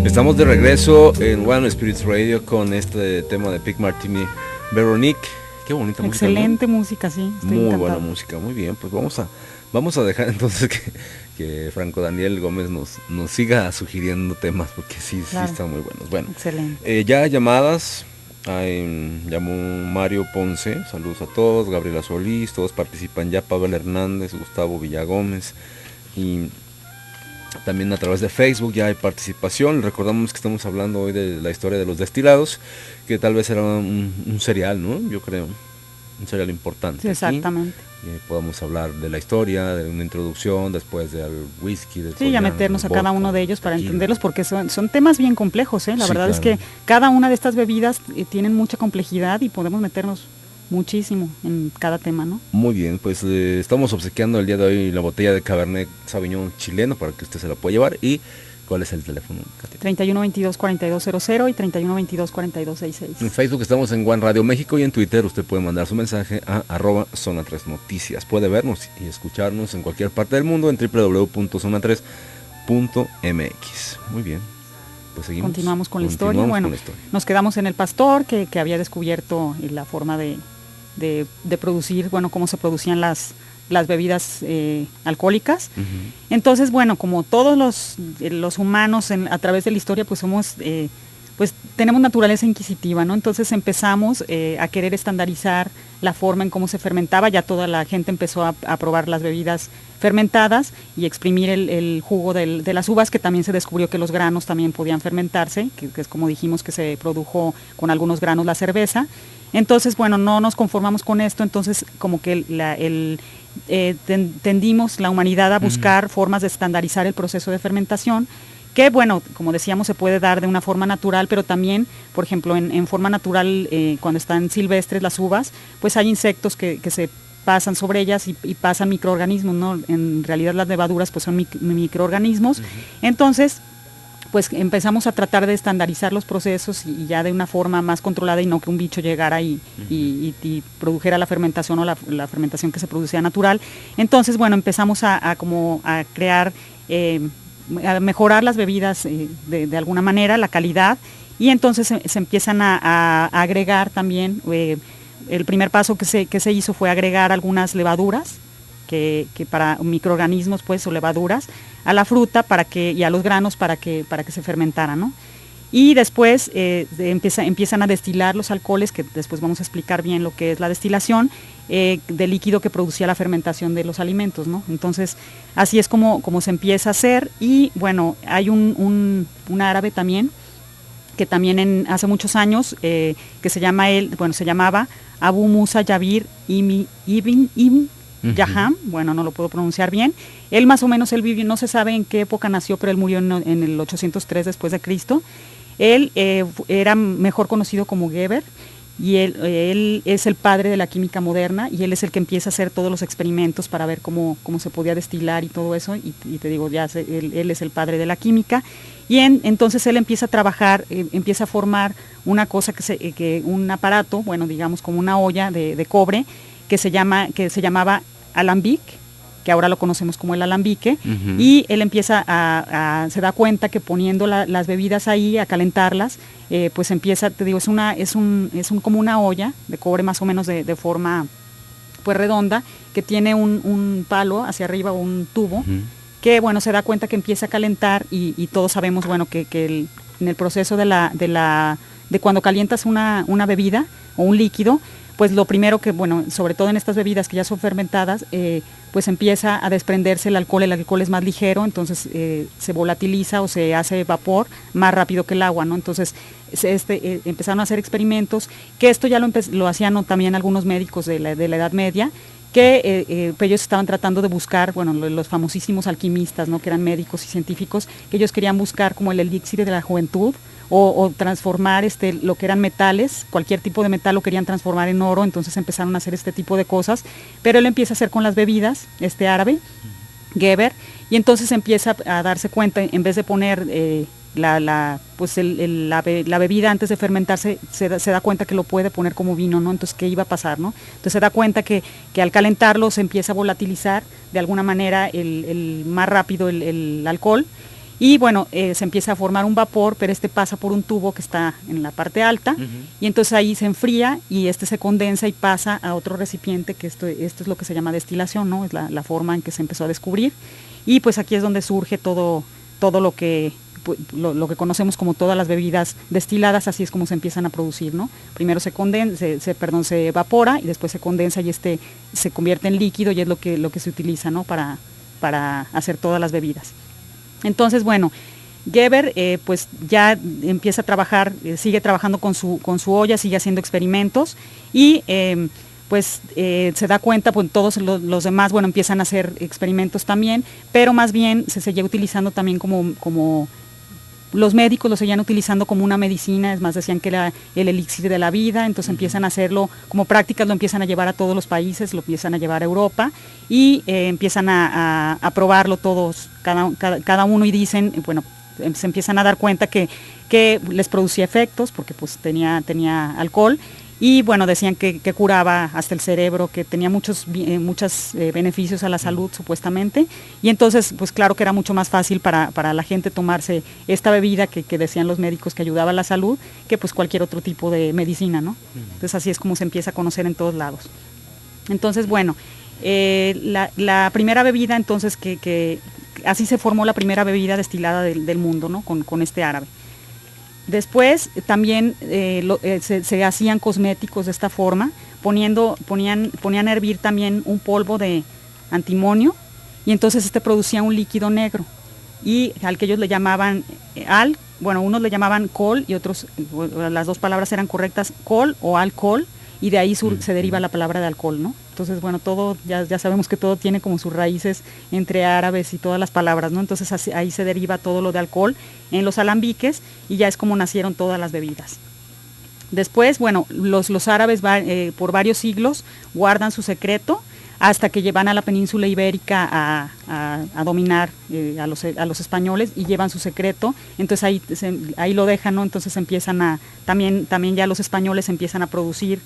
Estamos de regreso en One Spirits Radio con este tema de Pig Martini Veronique. Qué bonita música. Excelente música, sí. Muy encantado. Buena música, muy bien. Pues vamos a dejar entonces que Franco Daniel Gómez nos siga sugiriendo temas, porque sí están muy buenos. Bueno, excelente. Ya llamadas. Llamó Mario Ponce, saludos a todos. Gabriela Solís, todos participan ya. Pavel Hernández, Gustavo Villagómez, y también a través de Facebook ya hay participación. Recordamos que estamos hablando hoy de la historia de los destilados, que tal vez era un cereal, ¿no? Yo creo, un cereal importante. Sí, exactamente. Podamos hablar de la historia, de una introducción, después del whisky, del ya meternos a cada uno de ellos para entenderlos, porque son temas bien complejos, ¿eh? La verdad es que cada una de estas bebidas tienen mucha complejidad y podemos meternos muchísimo en cada tema, ¿no? Muy bien, pues estamos obsequiando el día de hoy la botella de Cabernet Sauvignon chileno para que usted se la pueda llevar. ¿Y cuál es el teléfono, Katy? 3122-4200 y 3122-4266. En Facebook estamos en One Radio México, y en Twitter usted puede mandar su mensaje a @Zona 3 Noticias. Puede vernos y escucharnos en cualquier parte del mundo en www.zona3.mx. Muy bien. Pues continuamos con la historia. Bueno, nos quedamos en el pastor que había descubierto la forma de producir, bueno, cómo se producían las bebidas alcohólicas. Uh-huh. Entonces, bueno, como todos los humanos a través de la historia, pues somos, pues tenemos naturaleza inquisitiva, ¿no? Entonces empezamos a querer estandarizar la forma en cómo se fermentaba. Ya toda la gente empezó a probar las bebidas fermentadas y exprimir el jugo de las uvas, que también se descubrió que los granos también podían fermentarse, que es como dijimos que se produjo con algunos granos la cerveza. Entonces, bueno, no nos conformamos con esto, entonces como que tendimos la humanidad a buscar formas de estandarizar el proceso de fermentación, que bueno, como decíamos, se puede dar de una forma natural, pero también, por ejemplo, en forma natural, cuando están silvestres las uvas, pues hay insectos que se pasan sobre ellas y pasan microorganismos, ¿no? En realidad las levaduras pues son microorganismos. Uh-huh. Entonces, pues empezamos a tratar de estandarizar los procesos y ya de una forma más controlada, y no que un bicho llegara y produjera la fermentación o la fermentación que se producía natural. Entonces, bueno, empezamos a crear, a mejorar las bebidas de alguna manera, la calidad, y entonces se empiezan a agregar también, el primer paso que se hizo fue agregar algunas levaduras, que para microorganismos pues, o levaduras, a la fruta y a los granos para que se fermentara, ¿no? Y después empiezan a destilar los alcoholes, que después vamos a explicar bien lo que es la destilación, del líquido que producía la fermentación de los alimentos, ¿no? Entonces, así es como se empieza a hacer. Y bueno, hay un árabe también, que también hace muchos años, que se llamaba Abu Musa Jabir Ibn Yaham, bueno, no lo puedo pronunciar bien. Él más o menos, él vivió, no se sabe en qué época nació, pero él murió en el 803 después de Cristo. Él era mejor conocido como Geber, y él es el padre de la química moderna, y él es el que empieza a hacer todos los experimentos para ver cómo se podía destilar y todo eso, y te digo, él es el padre de la química. Y entonces él empieza a trabajar, empieza a formar una cosa, un aparato, bueno, digamos como una olla de cobre, que se llamaba alambic, que ahora lo conocemos como el alambique. Uh-huh. Y él empieza se da cuenta que poniendo las bebidas ahí, a calentarlas, pues empieza, te digo, es como una olla de cobre más o menos de forma pues redonda, que tiene un palo hacia arriba, un tubo. Uh-huh. Que bueno, se da cuenta que empieza a calentar, y todos sabemos, bueno, que en el proceso de cuando calientas una bebida o un líquido, pues lo primero que, bueno, sobre todo en estas bebidas que ya son fermentadas, pues empieza a desprenderse el alcohol es más ligero, entonces se volatiliza o se hace vapor más rápido que el agua, ¿no? Entonces empezaron a hacer experimentos, que esto ya lo hacían también algunos médicos de la Edad Media, que ellos estaban tratando de buscar, bueno, los famosísimos alquimistas, ¿no? Que eran médicos y científicos, que ellos querían buscar como el elixir de la juventud, o transformar lo que eran metales, cualquier tipo de metal lo querían transformar en oro. Entonces empezaron a hacer este tipo de cosas, pero él empieza a hacer con las bebidas, árabe, Geber, y entonces empieza a darse cuenta, en vez de poner la bebida antes de fermentarse, se da cuenta que lo puede poner como vino, ¿no? Entonces, ¿qué iba a pasar, no? Entonces se da cuenta que al calentarlo se empieza a volatilizar de alguna manera más rápido el alcohol, y bueno, se empieza a formar un vapor, pero pasa por un tubo que está en la parte alta, y entonces ahí se enfría y se condensa y pasa a otro recipiente, que esto es lo que se llama destilación, ¿no? Es la forma en que se empezó a descubrir, y pues aquí es donde surge todo lo que conocemos como todas las bebidas destiladas. Así es como se empiezan a producir, ¿no? Primero se evapora, y después se condensa y se convierte en líquido, y es lo que se utiliza, ¿no? para hacer todas las bebidas. Entonces, bueno, Geber pues ya empieza a trabajar, sigue trabajando con su olla, sigue haciendo experimentos, y se da cuenta, pues todos los demás, bueno, empiezan a hacer experimentos también, pero más bien se seguía utilizando también como los médicos lo seguían utilizando como una medicina. Es más, decían que era el elixir de la vida. Entonces empiezan a hacerlo como prácticas, lo empiezan a llevar a todos los países, lo empiezan a llevar a Europa, y empiezan a probarlo todos, cada uno, y dicen, bueno, se empiezan a dar cuenta que les producía efectos, porque pues tenía alcohol, y bueno, decían que curaba hasta el cerebro, que tenía muchos beneficios a la salud, supuestamente, y entonces pues claro que era mucho más fácil para la gente tomarse esta bebida, que decían los médicos que ayudaba a la salud, que pues cualquier otro tipo de medicina, ¿no? Entonces así es como se empieza a conocer en todos lados. Entonces, bueno, la primera bebida, entonces, que así se formó la primera bebida destilada del mundo, ¿no? Con este árabe. Después también se hacían cosméticos de esta forma, ponían a hervir también un polvo de antimonio, y entonces producía un líquido negro, y al que ellos le llamaban unos le llamaban col, y otros, las dos palabras eran correctas, col o alcohol, y de ahí se deriva la palabra de alcohol, ¿no? Entonces, bueno, todo, ya sabemos que todo tiene como sus raíces entre árabes y todas las palabras, ¿no? Entonces ahí se deriva todo lo de alcohol en los alambiques, y ya es como nacieron todas las bebidas. Después, bueno, los árabes por varios siglos guardan su secreto, hasta que llevan a la península ibérica a dominar a los españoles, y llevan su secreto. Entonces ahí lo dejan, ¿no? Entonces empiezan también ya los españoles empiezan a producir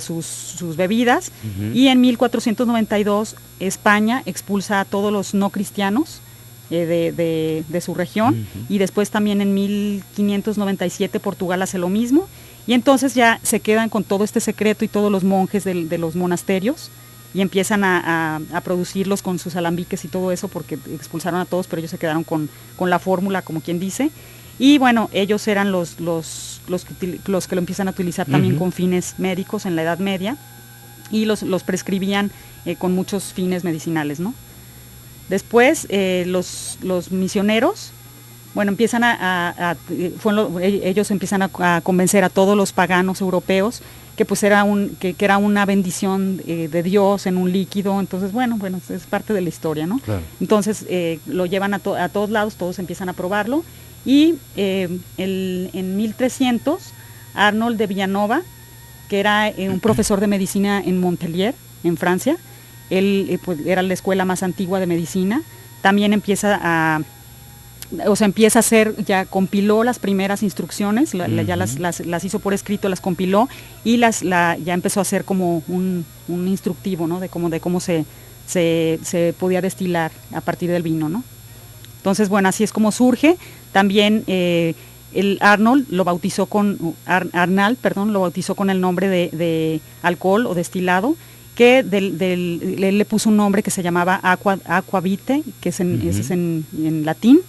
sus bebidas, y en 1492 España expulsa a todos los no cristianos de su región, y después también en 1597 Portugal hace lo mismo, y entonces ya se quedan con todo este secreto, y todos los monjes de los monasterios, y empiezan a producirlos con sus alambiques y todo eso, porque expulsaron a todos, pero ellos se quedaron con la fórmula, como quien dice. Y bueno, ellos eran los que lo empiezan a utilizar también con fines médicos en la Edad Media, y los prescribían con muchos fines medicinales, ¿no? Después los misioneros, bueno, empiezan ellos empiezan a convencer a todos los paganos europeos que pues era una bendición de Dios en un líquido. Entonces, bueno, es parte de la historia, ¿no? Claro. Entonces lo llevan a todos lados, todos empiezan a probarlo, y en 1300 Arnold de Villanova, que era un profesor de medicina en Montpellier, en Francia, él pues era la escuela más antigua de medicina, también empieza a hacer, ya compiló las primeras instrucciones, ya las hizo por escrito, las compiló, y ya empezó a hacer como un instructivo, ¿no? De cómo se podía destilar a partir del vino, ¿no? Entonces, bueno, así es como surge. También el Arnold lo bautizó Arnald lo bautizó con el nombre de alcohol o destilado, que él le puso un nombre que se llamaba aquavite, que es en latín.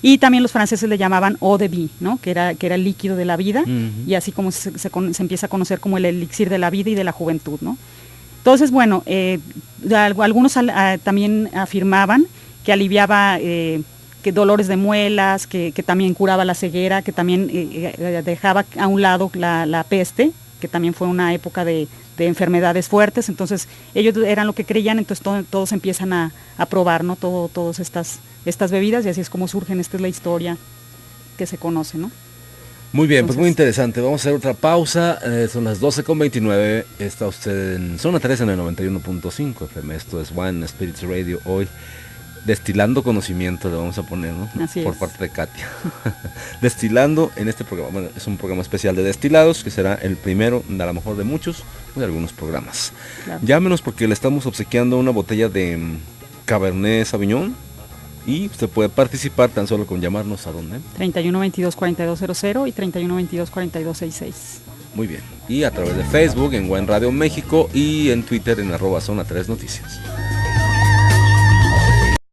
Y también los franceses le llamaban eau de vie, ¿no? que era el líquido de la vida, y así como se empieza a conocer como el elixir de la vida y de la juventud, ¿no? Entonces, bueno, algunos también afirmaban que aliviaba que dolores de muelas, que también curaba la ceguera, que también dejaba a un lado la peste, que también fue una época de enfermedades fuertes. Entonces ellos eran lo que creían, entonces todos empiezan a probar, ¿no? Todas estas bebidas, y así es como surgen. Esta es la historia que se conoce, ¿no? Muy bien, pues muy interesante. Vamos a hacer otra pausa. Son las 12:29. Está usted en Zona 3 en el 91.5 FM. Esto es One Spirits Radio. Hoy Destilando conocimiento le vamos a poner, ¿no? Así Por es. parte de Katia. Destilando en este programa. Bueno, es un programa especial de destilados que será el primero, a lo mejor de muchos, de algunos programas. Claro. Llámenos porque le estamos obsequiando una botella de Cabernet Sauvignon y usted puede participar tan solo con llamarnos a dónde. 3122-4200 y 3122-4266. Muy bien. Y a través de Facebook en Wine Radio México y en Twitter en @Zona 3 Noticias.